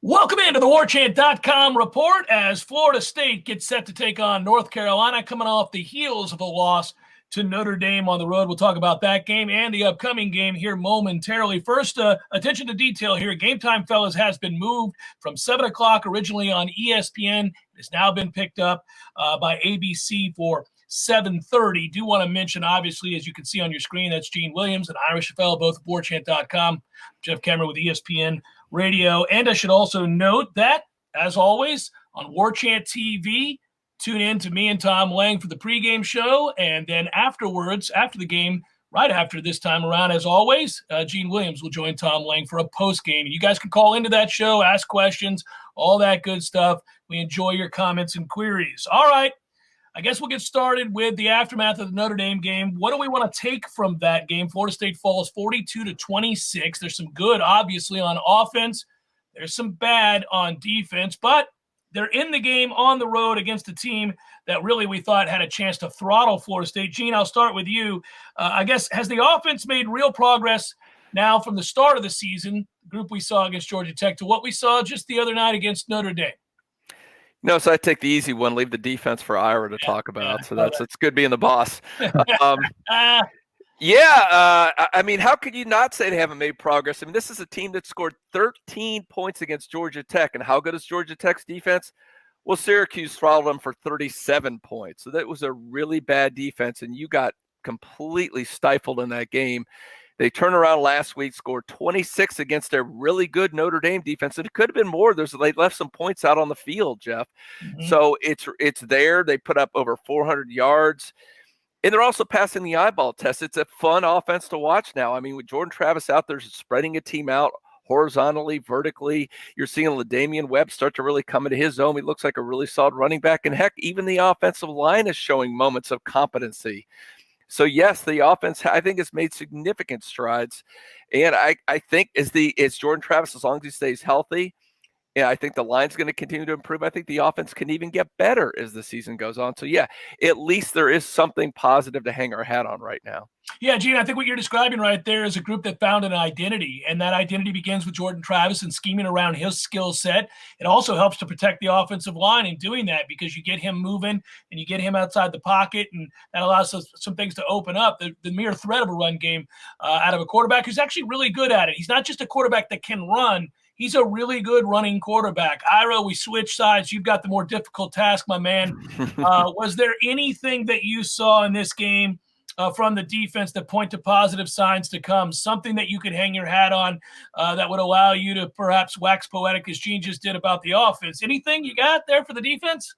Welcome into the Warchant.com report as Florida State gets set to take on North Carolina, coming off the heels of a loss to Notre Dame on the road. We'll talk about that game and the upcoming game here momentarily. First, attention to detail here. Game time, fellas, has been moved from 7 o'clock originally on ESPN. It has now been picked up by ABC for 7:30. Do want to mention, obviously, as you can see on your screen, that's Gene Williams and Irish fellow, both at Warchant.com. Jeff Cameron with ESPN Radio. And I should also note that, as always, on Warchant TV, tune in to me and Tom Lang for the pregame show. And then afterwards, after the game, right after this time around, as always, Gene Williams will join Tom Lang for a postgame. And you guys can call into that show, ask questions, all that good stuff. We enjoy your comments and queries. All right. I guess we'll get started with the aftermath of the Notre Dame game. What do we want to take from that game? Florida State falls 42-26. There's some good, obviously, on offense. There's some bad on defense, but they're in the game on the road against a team that really we thought had a chance to throttle Florida State. Gene, I'll start with you. I guess, has the offense made real progress now from the start of the season, the group we saw against Georgia Tech, to what we saw just the other night against Notre Dame? No, so I take the easy one, leave the defense for Ira to talk about. So it's good being the boss. I mean, how could you not say they haven't made progress? I mean, this is a team that scored 13 points against Georgia Tech. And how good is Georgia Tech's defense? Well, Syracuse throttled them for 37 points. So that was a really bad defense, and you got completely stifled in that game. They turned around last week, scored 26 against a really good Notre Dame defense. And it could have been more. They left some points out on the field, Jeff. Mm-hmm. So it's there. They put up over 400 yards. And they're also passing the eyeball test. It's a fun offense to watch now. I mean, with Jordan Travis out there spreading a team out horizontally, vertically, you're seeing LaDamian Webb start to really come into his zone. He looks like a really solid running back. And heck, even the offensive line is showing moments of competency. So, yes, the offense, I think, has made significant strides. And I think it's Jordan Travis, as long as he stays healthy, and I think the line's going to continue to improve. I think the offense can even get better as the season goes on. So, yeah, at least there is something positive to hang our hat on right now. Yeah, Gene, I think what you're describing right there is a group that found an identity, and that identity begins with Jordan Travis and scheming around his skill set. It also helps to protect the offensive line in doing that, because you get him moving and you get him outside the pocket, and that allows us some things to open up. The mere threat of a run game out of a quarterback who's actually really good at it. He's not just a quarterback that can run. He's a really good running quarterback. Ira, we switch sides. You've got the more difficult task, my man. Was there anything that you saw in this game from the defense that point to positive signs to come, something that you could hang your hat on that would allow you to perhaps wax poetic, as Gene just did, about the offense? Anything you got there for the defense?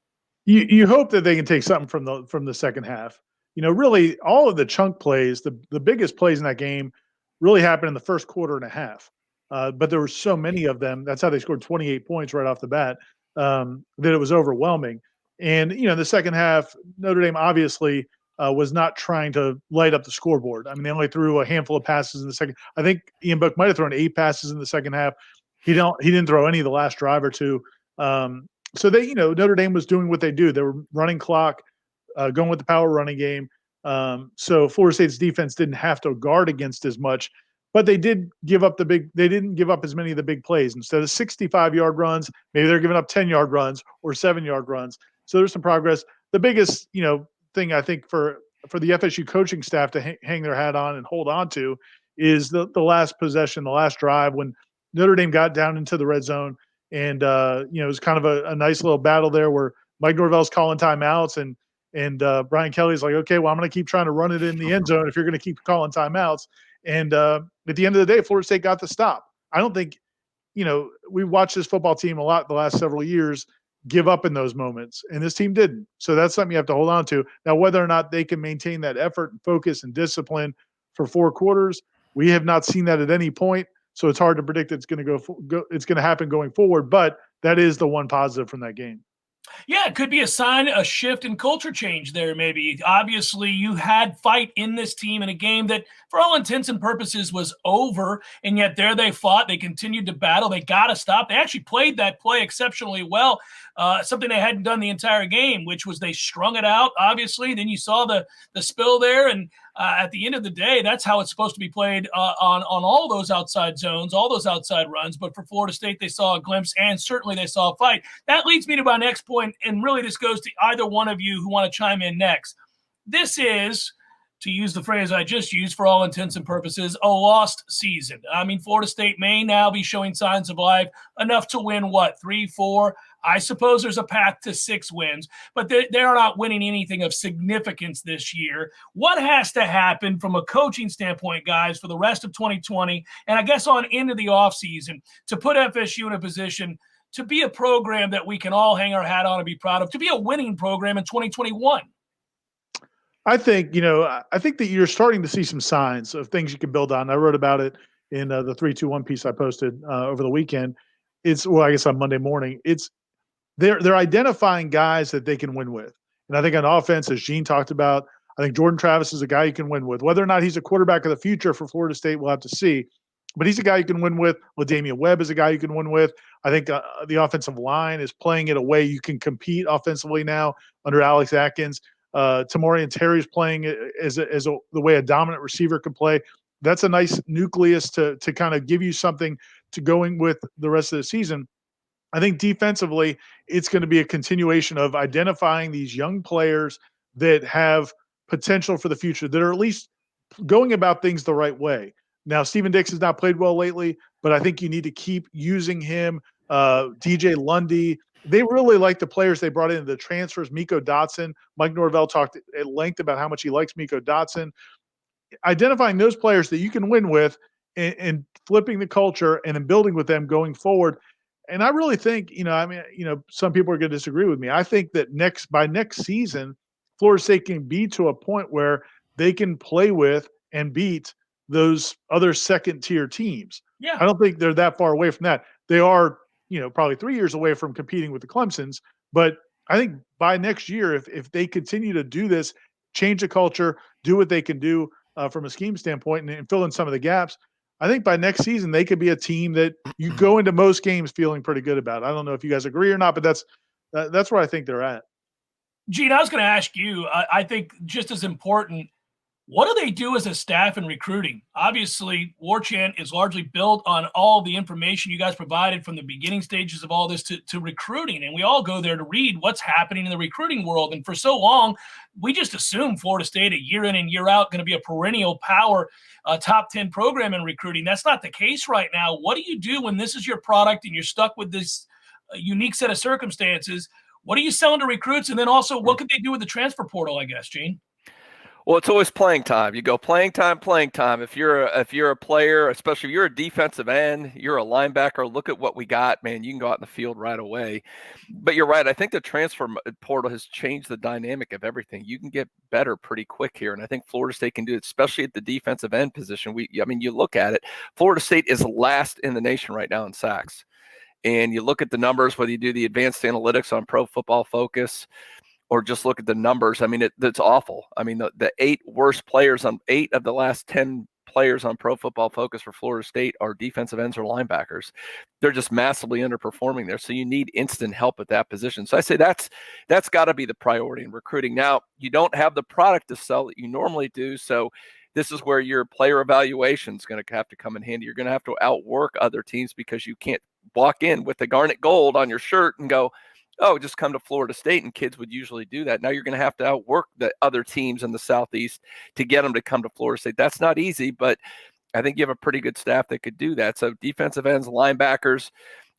You hope that they can take something from the second half. You know, really, all of the chunk plays, the biggest plays in that game really happened in the first quarter and a half. But there were so many of them. That's how they scored 28 points right off the bat, that it was overwhelming. And, you know, the second half, Notre Dame obviously was not trying to light up the scoreboard. I mean, they only threw a handful of passes in the second. I think Ian Book might have thrown 8 passes in the second half. He didn't throw any of the last drive or two. So Notre Dame was doing what they do. They were running clock, going with the power running game. So Florida State's defense didn't have to guard against as much, but they didn't give up as many of the big plays. Instead of 65-yard runs, maybe they're giving up 10-yard runs or 7-yard runs. So there's some progress. The biggest, thing I think for the FSU coaching staff to hang their hat on and hold on to is the last possession, the last drive, when Notre Dame got down into the red zone. And, it was kind of a nice little battle there where Mike Norvell's calling timeouts and Brian Kelly's like, okay, well, I'm going to keep trying to run it in the end zone if you're going to keep calling timeouts. And at the end of the day, Florida State got the stop. I don't think, we watched this football team a lot the last several years give up in those moments, and this team didn't. So that's something you have to hold on to. Now, whether or not they can maintain that effort and focus and discipline for 4 quarters, we have not seen that at any point. So it's hard to predict it's going to happen going forward. But that is the one positive from that game. Yeah, it could be a sign, a shift in culture change there maybe. Obviously, you had fight in this team in a game that, for all intents and purposes, was over, and yet there they fought. They continued to battle. They got to stop. They actually played that play exceptionally well, something they hadn't done the entire game, which was they strung it out, obviously. Then you saw the spill there, and At the end of the day, that's how it's supposed to be played on all those outside zones, all those outside runs. But for Florida State, they saw a glimpse, and certainly they saw a fight. That leads me to my next point, and really this goes to either one of you who want to chime in next. This is, to use the phrase I just used for all intents and purposes, a lost season. I mean, Florida State may now be showing signs of life enough to win, 3, 4? I suppose there's a path to 6 wins, but they're not winning anything of significance this year. What has to happen from a coaching standpoint, guys, for the rest of 2020, and I guess on into the offseason, to put FSU in a position to be a program that we can all hang our hat on and be proud of, to be a winning program in 2021? I think that you're starting to see some signs of things you can build on. I wrote about it in the 3-2-1 piece I posted over the weekend. I guess on Monday morning. They're identifying guys that they can win with. And I think on offense, as Gene talked about, I think Jordan Travis is a guy you can win with. Whether or not he's a quarterback of the future for Florida State, we'll have to see. But he's a guy you can win with. LaDamian Webb is a guy you can win with. I think the offensive line is playing it a way you can compete offensively now under Alex Atkins. Tamorian Terry's playing as the way a dominant receiver can play. That's a nice nucleus to kind of give you something to going with the rest of the season. I think defensively, it's going to be a continuation of identifying these young players that have potential for the future, that are at least going about things the right way. Now, Steven Dix has not played well lately, but I think you need to keep using him. DJ Lundy, they really like the players they brought in, the transfers. Miko Dotson, Mike Norvell talked at length about how much he likes Miko Dotson. Identifying those players that you can win with and flipping the culture and then building with them going forward. And I really think, some people are going to disagree with me. I think that by next season, Florida State can be to a point where they can play with and beat those other second-tier teams. Yeah. I don't think they're that far away from that. They are, probably 3 years away from competing with the Clemsons. But I think by next year, if they continue to do this, change the culture, do what they can do from a scheme standpoint and fill in some of the gaps, I think by next season, they could be a team that you go into most games feeling pretty good about. I don't know if you guys agree or not, but that's where I think they're at. Gene, I was going to ask you, I think just as important, what do they do as a staff in recruiting? Obviously, Warchant is largely built on all the information you guys provided from the beginning stages of all this to recruiting. And we all go there to read what's happening in the recruiting world. And for so long, we just assumed Florida State, a year in and year out, going to be a perennial power top 10 program in recruiting. That's not the case right now. What do you do when this is your product and you're stuck with this unique set of circumstances? What are you selling to recruits? And then also, what could they do with the transfer portal, I guess, Gene? Well, it's always playing time. You go playing time. If you're a player, especially if you're a defensive end, you're a linebacker, look at what we got, man. You can go out in the field right away. But you're right. I think the transfer portal has changed the dynamic of everything. You can get better pretty quick here, and I think Florida State can do it, especially at the defensive end position. You look at it. Florida State is last in the nation right now in sacks. And you look at the numbers, whether you do the advanced analytics on Pro Football Focus or just look at the numbers. I mean, it's awful. I mean, the 8 worst players on 8 of the last 10 players on Pro Football Focus for Florida State are defensive ends or linebackers. They're just massively underperforming there. So you need instant help at that position. So I say that's got to be the priority in recruiting. Now, you don't have the product to sell that you normally do. So this is where your player evaluation is going to have to come in handy. You're going to have to outwork other teams because you can't walk in with the garnet gold on your shirt and go, oh, just come to Florida State, and kids would usually do that. Now you're going to have to outwork the other teams in the Southeast to get them to come to Florida State. That's not easy, but I think you have a pretty good staff that could do that. So defensive ends, linebackers,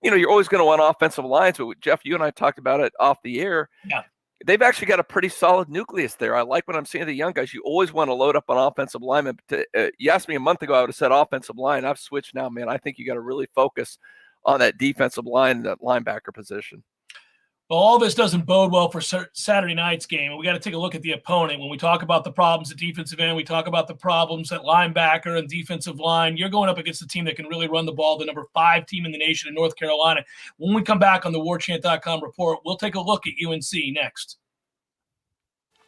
you're always going to want offensive lines, but Jeff, you and I talked about it off the air. Yeah. They've actually got a pretty solid nucleus there. I like what I'm seeing the young guys. You always want to load up on offensive linemen. You asked me a month ago, I would have said offensive line. I've switched now, man. I think you got to really focus on that defensive line, that linebacker position. Well, all this doesn't bode well for Saturday night's game. We got to take a look at the opponent. When we talk about the problems at defensive end, we talk about the problems at linebacker and defensive line. You're going up against a team that can really run the ball, the number 5 team in the nation in North Carolina. When we come back on the Warchant.com report, we'll take a look at UNC next.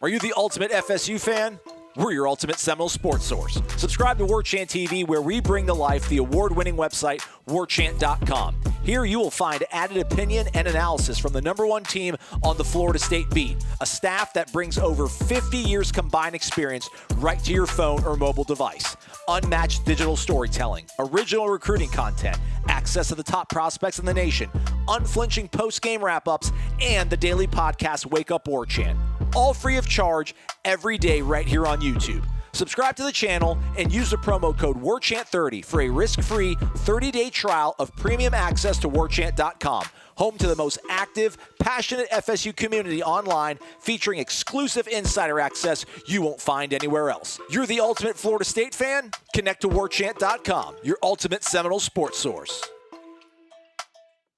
Are you the ultimate FSU fan? We're your ultimate Seminole sports source. Subscribe to Warchant TV, where we bring to life the award-winning website, warchant.com. Here you will find added opinion and analysis from the #1 team on the Florida State beat, a staff that brings over 50 years combined experience right to your phone or mobile device. Unmatched digital storytelling, original recruiting content, access to the top prospects in the nation, unflinching post-game wrap-ups, and the daily podcast Wake Up Warchant. All free of charge every day right here on YouTube. Subscribe to the channel and use the promo code WARCHANT30 for a risk-free 30-day trial of premium access to warchant.com, home to the most active, passionate FSU community online, featuring exclusive insider access you won't find anywhere else. You're the ultimate Florida State fan? Connect to warchant.com, your ultimate Seminole sports source.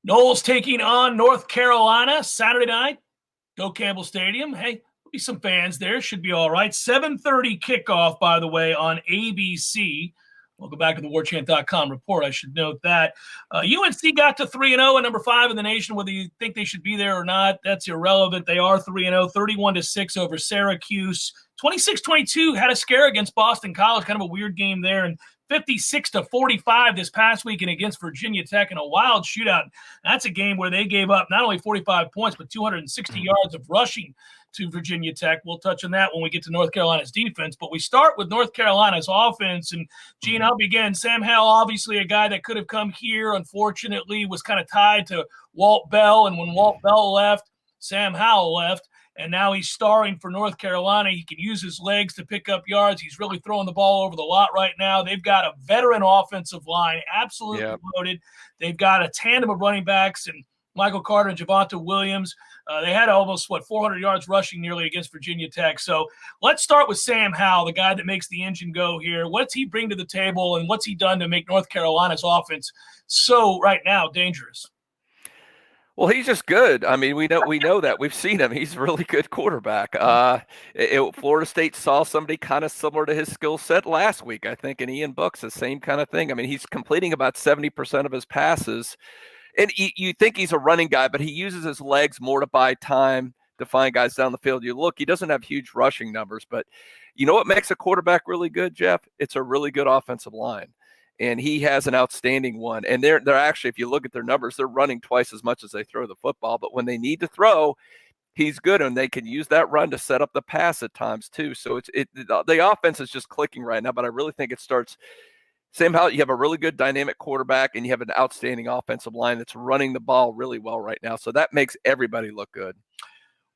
Noles taking on North Carolina Saturday night. Go Campbell Stadium. Hey, there'll be some fans there. Should be all right. 7:30 kickoff, by the way, on ABC. We'll go back to the Warchant.com report. I should note that. UNC got to 3-0 and #5 in the nation. Whether you think they should be there or not, that's irrelevant. They are 3-0, 31-6 over Syracuse. 26-22 had a scare against Boston College. Kind of a weird game there. And 56-45 this past weekend against Virginia Tech in a wild shootout. That's a game where they gave up not only 45 points, but 260 yards of rushing to Virginia Tech. We'll touch on that when we get to North Carolina's defense. But we start with North Carolina's offense. And, Gene, I'll begin. Sam Howell, obviously a guy that could have come here, unfortunately, was kind of tied to Walt Bell. And when Walt Bell left, Sam Howell left. And now he's starring for North Carolina. He can use his legs to pick up yards. He's really throwing the ball over the lot right now. They've got a veteran offensive line, absolutely loaded. They've got a tandem of running backs and Michael Carter and Javonte Williams. They had almost, 400 yards rushing nearly against Virginia Tech. So let's start with Sam Howell, the guy that makes the engine go here. What's he bring to the table, and what's he done to make North Carolina's offense so right now dangerous? Well, he's just good. I mean, we know that. We've seen him. He's a really good quarterback. Florida State saw somebody kind of similar to his skill set last week, I think, and Ian Book's the same kind of thing. I mean, he's completing about 70% of his passes. And you think he's a running guy, but he uses his legs more to buy time to find guys down the field. You look, he doesn't have huge rushing numbers, but you know what makes a quarterback really good, Jeff? It's a really good offensive line. And he has an outstanding one. And they're actually, if you look at their numbers, they're running twice as much as they throw the football. But when they need to throw, he's good, and they can use that run to set up the pass at times too. So the offense is just clicking right now. But I really think it starts somehow. You have a really good dynamic quarterback, and you have an outstanding offensive line that's running the ball really well right now. So that makes everybody look good.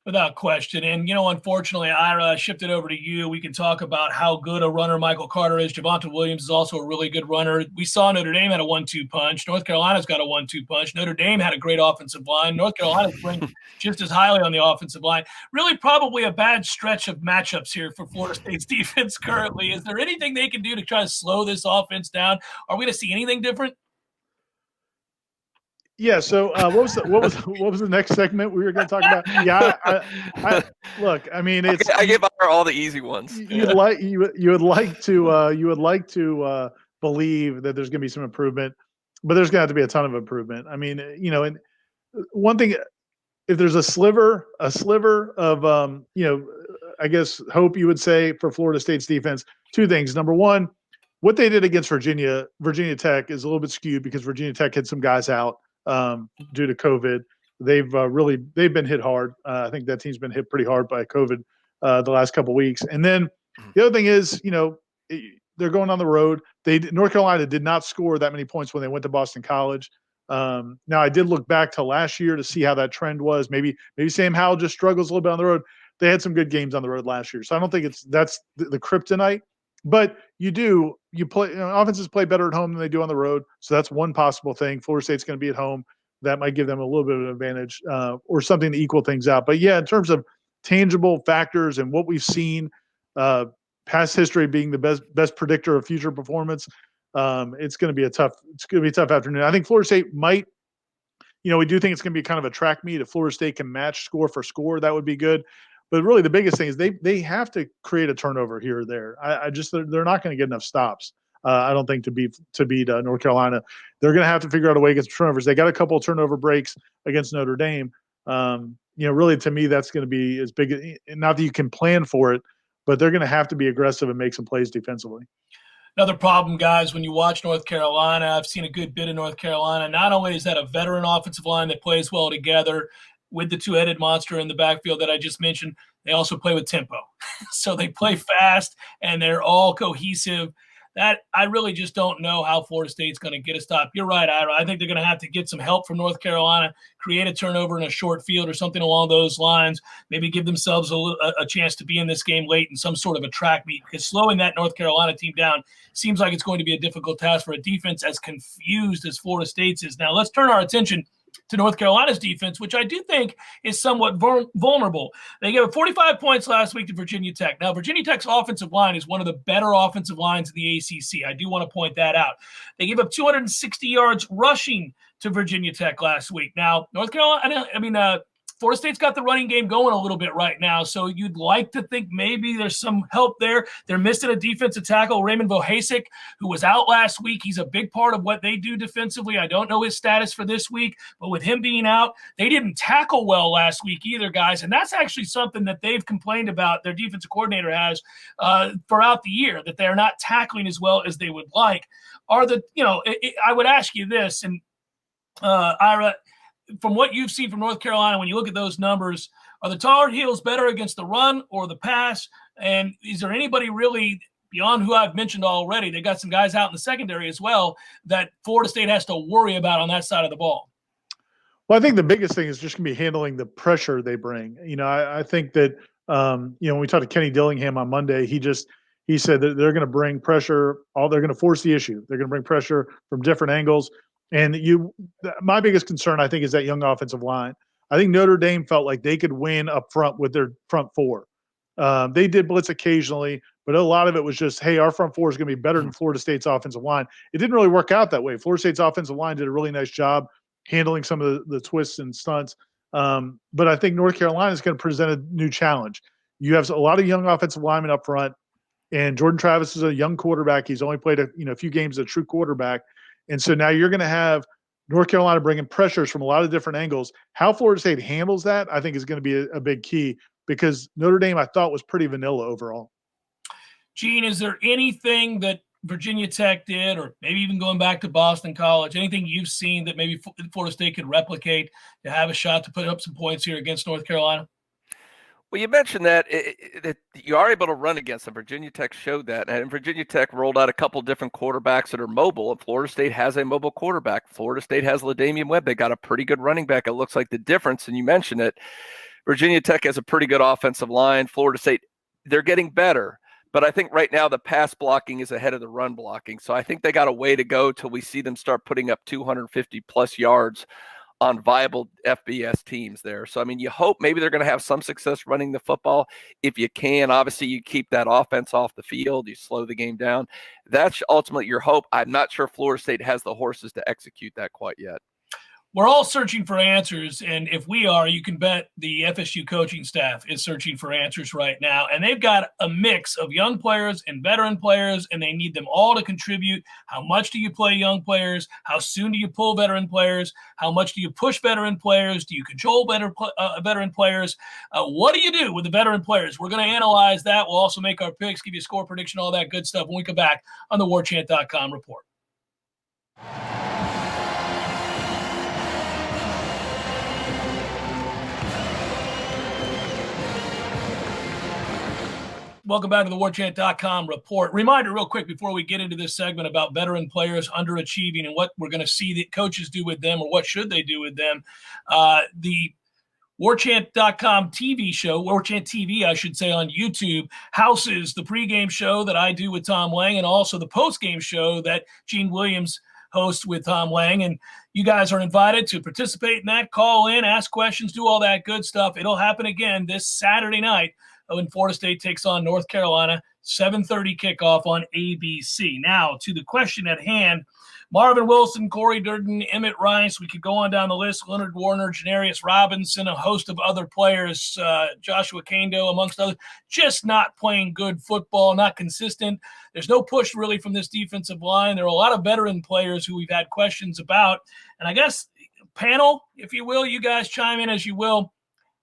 Without question. And, unfortunately, Ira, shipped it over to you. We can talk about how good a runner Michael Carter is. Javonte Williams is also a really good runner. We saw Notre Dame had a 1-2 punch. North Carolina's got a 1-2 punch. Notre Dame had a great offensive line. North Carolina's playing just as highly on the offensive line. Really probably a bad stretch of matchups here for Florida State's defense currently. Is there anything they can do to try to slow this offense down? Are we going to see anything different? Yeah. So what was the next segment we were going to talk about? Yeah. I look. I mean, it's. I give her all the easy ones. You would like to believe that there's going to be some improvement, but there's going to have to be a ton of improvement. I mean, and one thing, if there's a sliver of I guess hope, you would say, for Florida State's defense, two things. Number one, what they did against Virginia Tech is a little bit skewed because Virginia Tech had some guys out due to COVID. They've been hit hard. I think that team's been hit pretty hard by COVID the last couple of weeks. And then the other thing is, they're going on the road. North Carolina did not score that many points when they went to Boston College. Now I did look back to last year to see how that trend was. Maybe Sam Howell just struggles a little bit on the road. They had some good games on the road last year, so I don't think that's the kryptonite. But you play, offenses play better at home than they do on the road. So that's one possible thing. Florida State's going to be at home. That might give them a little bit of an advantage or something to equal things out. But yeah, in terms of tangible factors and what we've seen, past history being the best predictor of future performance, it's going to be a tough afternoon. I think Florida State might, we do think it's going to be kind of a track meet. If Florida State can match score for score, that would be good. But really, the biggest thing is they have to create a turnover here or there. They're not going to get enough stops. I don't think to beat North Carolina. They're going to have to figure out a way against turnovers. They got a couple of turnover breaks against Notre Dame. Really, to me, that's going to be as big. Not that you can plan for it, but they're going to have to be aggressive and make some plays defensively. Another problem, guys, when you watch North Carolina, I've seen a good bit of North Carolina. Not only is that a veteran offensive line that plays well together with the two-headed monster in the backfield that I just mentioned, they also play with tempo. So they play fast, and they're all cohesive. That I really just don't know how Florida State's going to get a stop. You're right, Ira. I think they're going to have to get some help from North Carolina, create a turnover in a short field or something along those lines, maybe give themselves a chance to be in this game late in some sort of a track meet, because slowing that North Carolina team down seems like it's going to be a difficult task for a defense as confused as Florida State's is. Now let's turn our attention to North Carolina's defense, which I do think is somewhat vulnerable. They gave up 45 points last week to Virginia Tech. Now, Virginia Tech's offensive line is one of the better offensive lines in the ACC. I do want to point that out. They gave up 260 yards rushing to Virginia Tech last week. Now, Florida State's got the running game going a little bit right now, so you'd like to think maybe there's some help there. They're missing a defensive tackle, Raymond Vohasek, who was out last week. He's a big part of what they do defensively. I don't know his status for this week, but with him being out, they didn't tackle well last week either, guys, and that's actually something that they've complained about, their defensive coordinator has, throughout the year, that they're not tackling as well as they would like. I would ask you this, and Ira, from what you've seen from North Carolina, when you look at those numbers, are the Tar Heels better against the run or the pass? And is there anybody really beyond who I've mentioned already? They got some guys out in the secondary as well that Florida State has to worry about on that side of the ball. Well, I think the biggest thing is just going to be handling the pressure they bring. I think that, when we talked to Kenny Dillingham on Monday, he said that they're going to bring pressure. They're going to force the issue. They're going to bring pressure from different angles. And my biggest concern, I think, is that young offensive line. I think Notre Dame felt like they could win up front with their front four. They did blitz occasionally, but a lot of it was just, hey, our front four is going to be better than Florida State's offensive line. It didn't really work out that way. Florida State's offensive line did a really nice job handling some of the twists and stunts. But I think North Carolina is going to present a new challenge. You have a lot of young offensive linemen up front, and Jordan Travis is a young quarterback. He's only played a few games as a true quarterback. And so now you're going to have North Carolina bringing pressures from a lot of different angles. How Florida State handles that, I think, is going to be a big key, because Notre Dame, I thought, was pretty vanilla overall. Gene, is there anything that Virginia Tech did, or maybe even going back to Boston College, anything you've seen that maybe Florida State could replicate to have a shot to put up some points here against North Carolina? Well, you mentioned that you are able to run against them. Virginia Tech showed that. And Virginia Tech rolled out a couple different quarterbacks that are mobile. And Florida State has a mobile quarterback. Florida State has LaDamian Webb. They got a pretty good running back. It looks like the difference, and you mentioned it, Virginia Tech has a pretty good offensive line. Florida State, they're getting better. But I think right now the pass blocking is ahead of the run blocking. So I think they got a way to go till we see them start putting up 250-plus yards on viable FBS teams there. So, you hope maybe they're going to have some success running the football. If you can, obviously you keep that offense off the field, you slow the game down. That's ultimately your hope. I'm not sure Florida State has the horses to execute that quite yet. We're all searching for answers, and if we are, you can bet the FSU coaching staff is searching for answers right now, and they've got a mix of young players and veteran players, and they need them all to contribute. How much do you play young players? How soon do you pull veteran players? How much do you push veteran players? Do you control veteran players? What do you do with the veteran players? We're going to analyze that. We'll also make our picks, give you a score prediction, all that good stuff when we come back on the Warchant.com report. Welcome back to the Warchant.com report. Reminder real quick before we get into this segment about veteran players underachieving and what we're going to see the coaches do with them, or what should they do with them. The Warchant.com TV show, Warchant TV, I should say, on YouTube, houses the pregame show that I do with Tom Lang, and also the postgame show that Gene Williams hosts with Tom Lang. And you guys are invited to participate in that, call in, ask questions, do all that good stuff. It'll happen again this Saturday night when Florida State takes on North Carolina, 7:30 kickoff on ABC. Now, to the question at hand, Marvin Wilson, Corey Durden, Emmett Rice, we could go on down the list, Leonard Warner, Janarius Robinson, a host of other players, Joshua Kando, amongst others, just not playing good football, not consistent. There's no push really from this defensive line. There are a lot of veteran players who we've had questions about. And I guess, panel, if you will, you guys chime in as you will.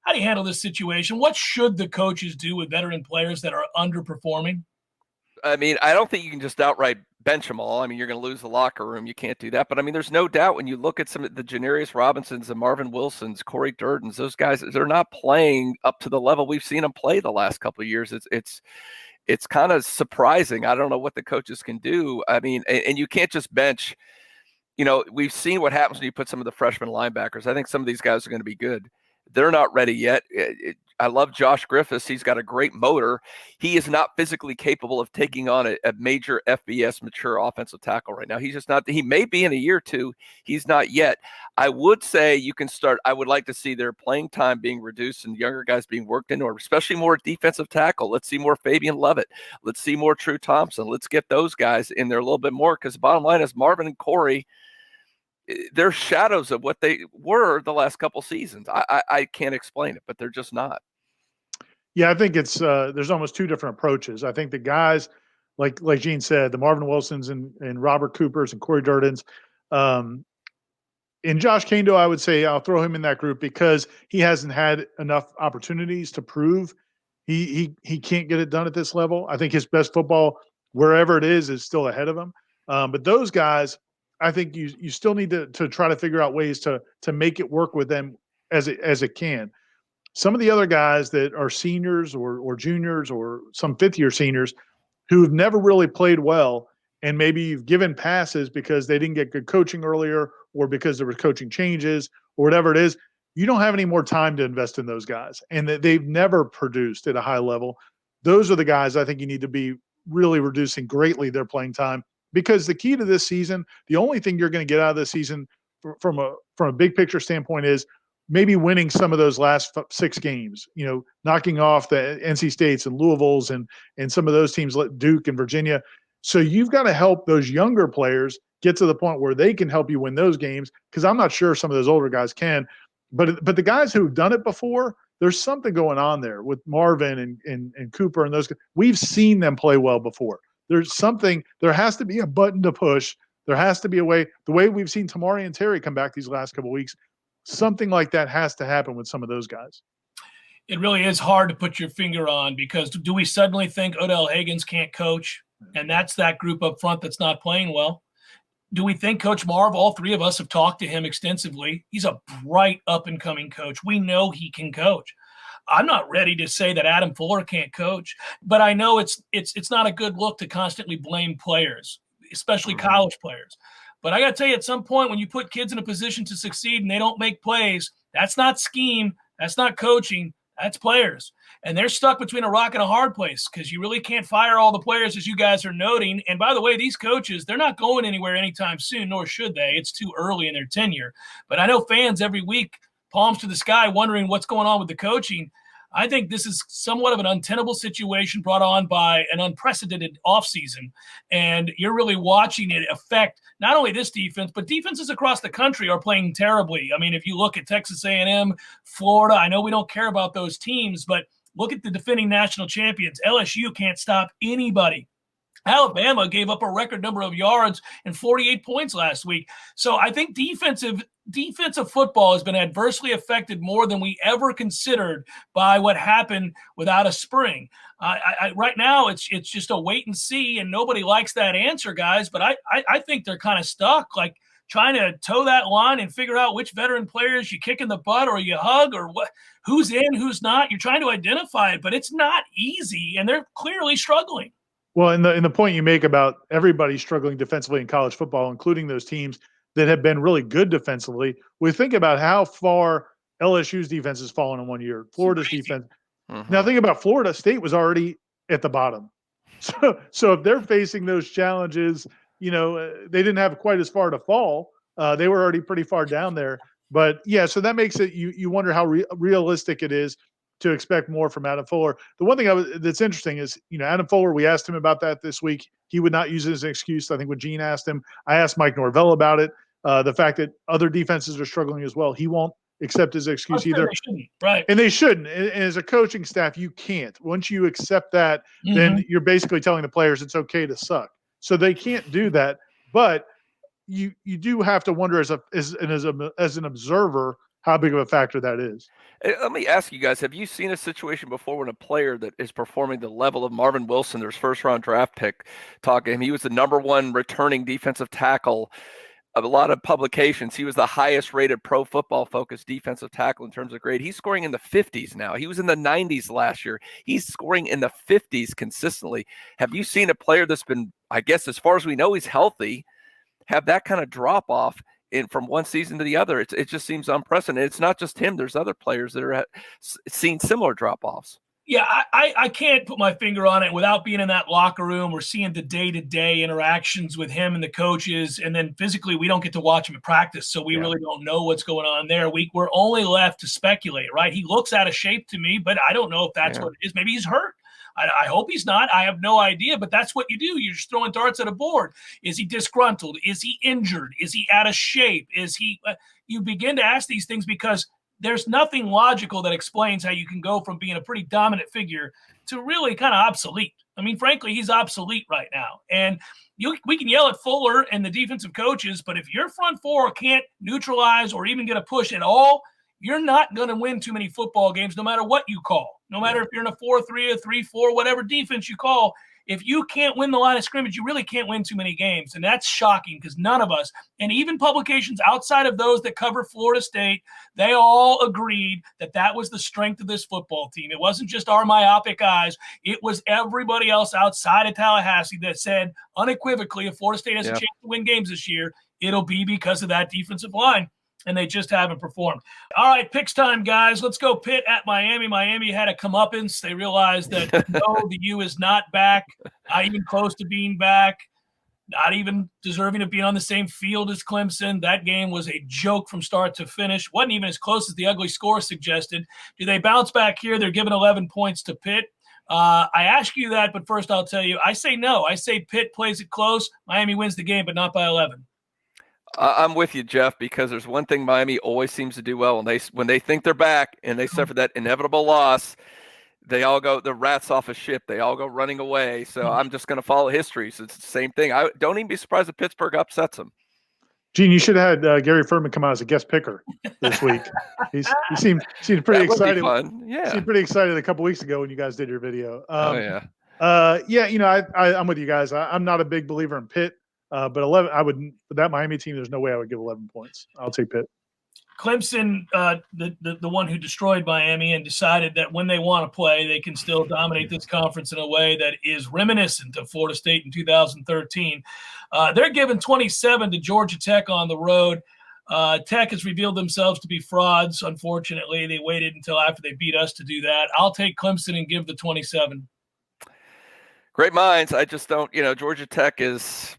How do you handle this situation? What should the coaches do with veteran players that are underperforming? I mean, I don't think you can just outright bench them all. I mean, you're going to lose the locker room. You can't do that. But I mean, there's no doubt when you look at some of the Janarius Robinsons, the Marvin Wilsons, Corey Durdens, those guys, they're not playing up to the level we've seen them play the last couple of years. It's kind of surprising. I don't know what the coaches can do. I mean, and you can't just bench. You know, we've seen what happens when you put some of the freshman linebackers. I think some of these guys are going to be good. They're not ready yet. I love Josh Griffiths. He's got a great motor. He is not physically capable of taking on a major FBS mature offensive tackle right now. He's just not. He may be in a year or two. He's not yet. I would say you can start. I would like to see their playing time being reduced and younger guys being worked into, or especially more defensive tackle. Let's see more Fabian Levitt. Let's see more True Thompson. Let's get those guys in there a little bit more, because the bottom line is Marvin and Corey, they're shadows of what they were the last couple seasons. I can't explain it, but they're just not. Yeah, I think it's there's almost two different approaches. I think the guys, like Gene said, the Marvin Wilsons and Robert Coopers and Corey Durdens, and Josh Kando, I would say I'll throw him in that group because he hasn't had enough opportunities to prove he can't get it done at this level. I think his best football, wherever it is still ahead of him. But those guys, I think you still need to try to figure out ways to make it work with them as it can. Some of the other guys that are seniors or juniors or some fifth-year seniors who've never really played well, and maybe you've given passes because they didn't get good coaching earlier or because there were coaching changes or whatever it is, you don't have any more time to invest in those guys, and that they've never produced at a high level. Those are the guys I think you need to be really reducing greatly their playing time, because the key to this season, the only thing you're going to get out of this season from a big picture standpoint is maybe winning some of those last 6 games, knocking off the NC States and Louisville's and some of those teams like Duke and Virginia. So you've got to help those younger players get to the point where they can help you win those games, because I'm not sure some of those older guys can. But the guys who've done it before, there's something going on there with Marvin and Cooper and those guys. We've seen them play well before. There's something – there has to be a button to push. There has to be a way – the way we've seen Tamari and Terry come back these last couple of weeks, something like that has to happen with some of those guys. It really is hard to put your finger on, because do we suddenly think Odell Higgins can't coach, and that's that group up front that's not playing well? Do we think Coach Marv, all three of us have talked to him extensively. He's a bright up-and-coming coach. We know he can coach. I'm not ready to say that Adam Fuller can't coach, but I know it's not a good look to constantly blame players, especially college players. But I got to tell you, at some point when you put kids in a position to succeed and they don't make plays, that's not scheme, that's not coaching, that's players. And they're stuck between a rock and a hard place, because you really can't fire all the players, as you guys are noting. And by the way, these coaches, they're not going anywhere anytime soon, nor should they. It's too early in their tenure. But I know fans every week, palms to the sky, wondering what's going on with the coaching. I think this is somewhat of an untenable situation brought on by an unprecedented offseason. And you're really watching it affect not only this defense, but defenses across the country are playing terribly. I mean, if you look at Texas A&M, Florida, I know we don't care about those teams, but look at the defending national champions. LSU can't stop anybody. Alabama gave up a record number of yards and 48 points last week. So I think defensive football has been adversely affected more than we ever considered by what happened without a spring. Right now, it's just a wait and see, and nobody likes that answer, guys. But I think they're kind of stuck, like trying to toe that line and figure out which veteran players you kick in the butt or you hug, or what, who's in, who's not. You're trying to identify it, but it's not easy, and they're clearly struggling. Well, in the point you make about everybody struggling defensively in college football, including those teams that have been really good defensively, we think about how far LSU's defense has fallen in 1 year. Florida's defense. Now think about Florida State was already at the bottom. So if they're facing those challenges, they didn't have quite as far to fall. They were already pretty far down there. But yeah, so that makes it, you wonder how realistic it is to expect more from Adam Fuller. The one thing that's interesting is, Adam Fuller, we asked him about that this week. He would not use it as an excuse. I think when Gene asked him, I asked Mike Norvell about it. The fact that other defenses are struggling as well. He won't accept his excuse either. Right. And they shouldn't. And as a coaching staff, you can't. Once you accept that, then you're basically telling the players it's okay to suck. So they can't do that. But you do have to wonder as an observer, how big of a factor that is. Let me ask you guys, have you seen a situation before when a player that is performing the level of Marvin Wilson, their first-round draft pick, talking, he was the #1 returning defensive tackle of a lot of publications. He was the highest rated Pro Football Focus defensive tackle in terms of grade. He's scoring in the 50s now. He was in the 90s last year. He's scoring in the 50s consistently. Have you seen a player that's been, I guess, as far as we know, he's healthy, have that kind of drop off from one season to the other? It just seems unprecedented. It's not just him. There's other players that are seeing similar drop offs. Yeah, I can't put my finger on it without being in that locker room or seeing the day-to-day interactions with him and the coaches. And then physically, we don't get to watch him at practice, so we really don't know what's going on there. We're only left to speculate, right? He looks out of shape to me, but I don't know if that's what it is. Maybe he's hurt. I hope he's not. I have no idea, but that's what you do. You're just throwing darts at a board. Is he disgruntled? Is he injured? Is he out of shape? Is he you begin to ask these things because there's nothing logical that explains how you can go from being a pretty dominant figure to really kind of obsolete. I mean, frankly, he's obsolete right now. And we can yell at Fuller and the defensive coaches, but if your front four can't neutralize or even get a push at all, you're not going to win too many football games no matter what you call. No matter if you're in a 4-3, a 3-4, whatever defense you call, if you can't win the line of scrimmage, you really can't win too many games. And that's shocking because none of us, and even publications outside of those that cover Florida State, they all agreed that that was the strength of this football team. It wasn't just our myopic eyes. It was everybody else outside of Tallahassee that said unequivocally, if Florida State has a chance to win games this year, it'll be because of that defensive line. And they just haven't performed. All right, picks time, guys. Let's go Pitt at Miami. Miami had a comeuppance. They realized that, no, the U is not back, not even close to being back, not even deserving of being on the same field as Clemson. That game was a joke from start to finish. Wasn't even as close as the ugly score suggested. Do they bounce back here? They're giving 11 points to Pitt. I ask you that, but first I'll tell you, I say no. I say Pitt plays it close. Miami wins the game, but not by 11. I'm with you, Jeff, because there's one thing Miami always seems to do well. When they think they're back and they suffer that inevitable loss, they all go the rats off a ship. They all go running away. So I'm just going to follow history. So it's the same thing. I don't even be surprised if Pittsburgh upsets them. Gene, you should have had Gary Furman come out as a guest picker this week. He seemed pretty excited. Yeah, seemed pretty excited a couple weeks ago when you guys did your video. You know, I'm with you guys. I'm not a big believer in Pitt. But 11, I would for that Miami team. There's no way I would give 11 points. I'll take Pitt. Clemson, the one who destroyed Miami and decided that when they want to play, they can still dominate this conference in a way that is reminiscent of Florida State in 2013. They're giving 27 to Georgia Tech on the road. Tech has revealed themselves to be frauds. Unfortunately, they waited until after they beat us to do that. I'll take Clemson and give the 27. Great minds. I just don't, Georgia Tech is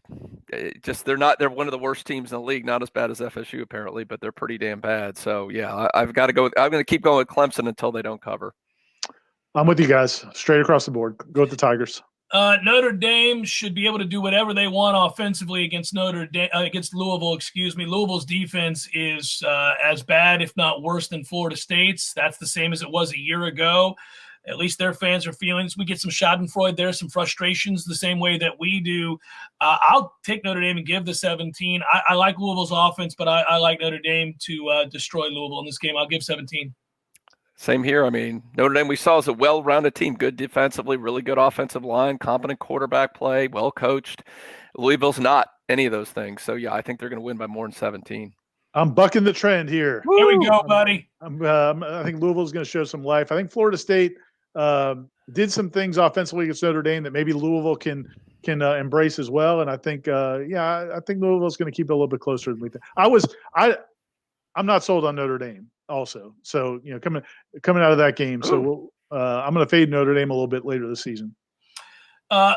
they're one of the worst teams in the league, not as bad as FSU apparently, but they're pretty damn bad. So yeah, I'm going to keep going with Clemson until they don't cover. I'm with you guys straight across the board. Go with the Tigers. Notre Dame should be able to do whatever they want offensively against Louisville. Louisville's defense is as bad, if not worse, than Florida State's. That's the same as it was a year ago. At least their fans are feeling this. We get some schadenfreude there, some frustrations the same way that we do. I'll take Notre Dame and give the 17. I like Louisville's offense, but I like Notre Dame to destroy Louisville in this game. I'll give 17. Same here. I mean, Notre Dame we saw as a well-rounded team, good defensively, really good offensive line, competent quarterback play, well-coached. Louisville's not any of those things. So, yeah, I think they're going to win by more than 17. I'm bucking the trend here. Here we go, buddy. I think Louisville's going to show some life. I think Florida State did some things offensively against Notre Dame that maybe Louisville can embrace as well. And I think, I think Louisville's going to keep it a little bit closer than we think. I'm not sold on Notre Dame also. So, coming out of that game. So I'm going to fade Notre Dame a little bit later this season.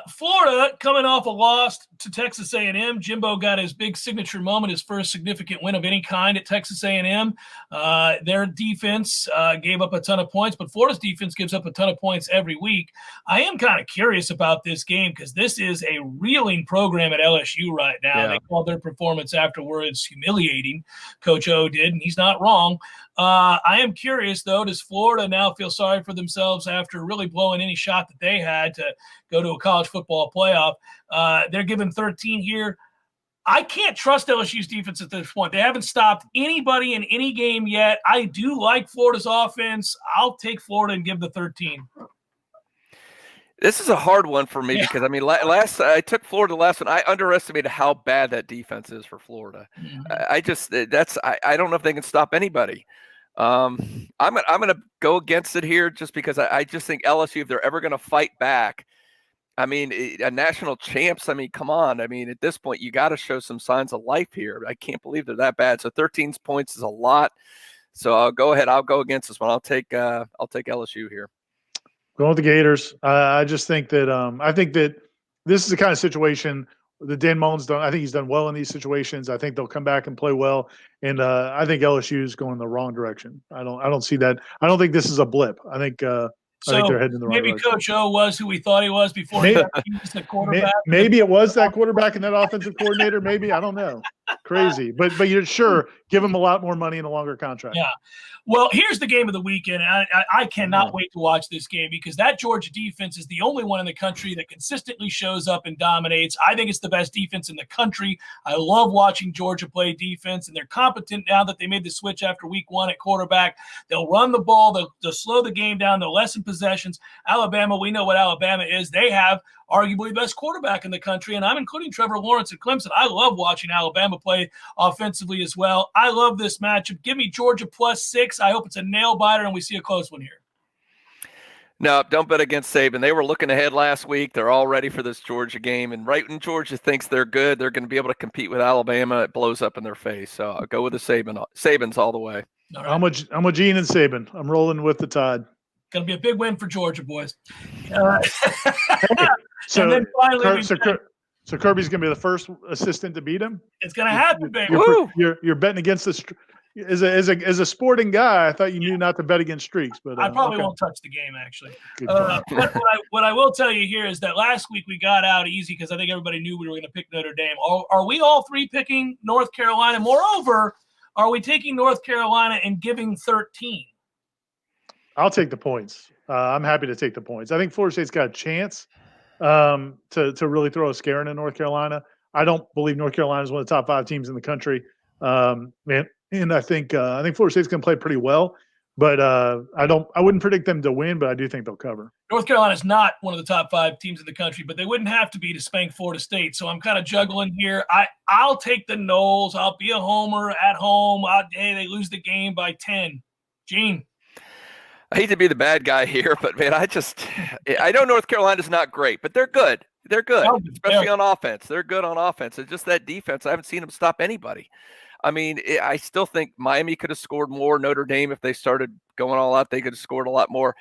Florida coming off a loss to Texas A&M. Jimbo got his big signature moment, his first significant win of any kind at Texas A&M. Their defense gave up a ton of points, but Florida's defense gives up a ton of points every week. I am kind of curious about this game because this is a reeling program at LSU right now. Yeah. They called their performance afterwards humiliating. Coach O did, and he's not wrong. I am curious, though, does Florida now feel sorry for themselves after really blowing any shot that they had to go to a college football playoff? They're given 13 here. I can't trust LSU's defense at this point. They haven't stopped anybody in any game yet. I do like Florida's offense. I'll take Florida and give the 13. This is a hard one for me because, I mean, I took Florida last one. I underestimated how bad that defense is for Florida. I don't know if they can stop anybody. I'm going to go against it here just because I just think LSU, if they're ever going to fight back, I mean, a national champs, I mean, come on. I mean, at this point, you got to show some signs of life here. I can't believe they're that bad. So 13 points is a lot. So I'll go ahead. I'll go against this one. I'll take LSU here. Going with the Gators. I just think that I think that this is the kind of situation that Dan Mullen's done. I think he's done well in these situations. I think they'll come back and play well. And I think LSU is going the wrong direction. I don't see that. I don't think this is a blip. I think they're heading in the right direction. Maybe Coach O was who we thought he was before he was the quarterback. Maybe it was that quarterback and that offensive coordinator. Maybe, I don't know. Crazy, but you're sure give him a lot more money and a longer contract. Yeah. Well, here's the game of the weekend. I cannot wait to watch this game because that Georgia defense is the only one in the country that consistently shows up and dominates. I think it's the best defense in the country. I love watching Georgia play defense, and they're competent now that they made the switch after week 1 at quarterback. They'll run the ball. They'll slow the game down. They'll lessen possessions. Alabama, we know what Alabama is. They have arguably the best quarterback in the country, and I'm including Trevor Lawrence at Clemson. I love watching Alabama play offensively as well. I love this matchup. Give me Georgia +6. I hope it's a nail-biter and we see a close one here. No, don't bet against Saban. They were looking ahead last week. They're all ready for this Georgia game, and right when Georgia thinks they're good, they're going to be able to compete with Alabama. It blows up in their face. So I'll go with the Sabans all the way. All right. I'm with Gene and Saban. I'm rolling with the Tide. Going to be a big win for Georgia, boys. So, and then finally, so Kirby's going to be the first assistant to beat him? It's going to happen, baby. You're betting against this. As a sporting guy, I thought you knew not to bet against streaks, but I probably won't touch the game actually. What I will tell you here is that last week we got out easy because I think everybody knew we were going to pick Notre Dame. Are we all three picking North Carolina? Moreover, are we taking North Carolina and giving 13? I'll take the points. I'm happy to take the points. I think Florida State's got a chance to really throw a scare into North Carolina. I don't believe North Carolina is one of the top 5 teams in the country, and I think Florida State's going to play pretty well. But I wouldn't predict them to win, but I do think they'll cover. North Carolina is not one of the top 5 teams in the country, but they wouldn't have to be to spank Florida State. So I'm kind of juggling here. I'll take the Noles. I'll be a homer at home. Hey, they lose the game by 10. Gene. I hate to be the bad guy here, but man, I know North Carolina's not great, but they're good. They're good, especially on offense. They're good on offense. It's just that defense. I haven't seen them stop anybody. I mean, I still think Miami could have scored more. Notre Dame, if they started going all out, they could have scored a lot more.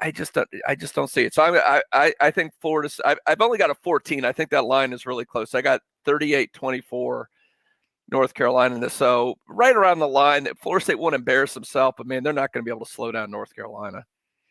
I just don't see it. So I think Florida's. I've only got a 14. I think that line is really close. I got 38-24. North Carolina in this. So right around the line that Florida State won't embarrass themselves, but man, they're not going to be able to slow down North Carolina.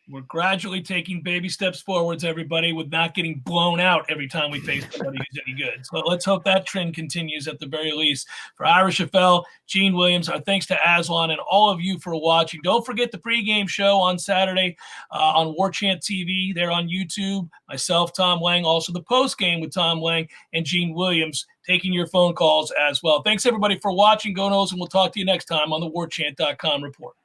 We're gradually taking baby steps forwards, everybody, with not getting blown out every time we face somebody who's any good. So let's hope that trend continues at the very least. For Irish FL, Gene Williams, our thanks to Aslan and all of you for watching. Don't forget the pregame show on Saturday on Warchant TV. They're on YouTube. Myself, Tom Lang, also the postgame with Tom Lang and Gene Williams taking your phone calls as well. Thanks, everybody, for watching. Go Noles, and we'll talk to you next time on the Warchant.com report.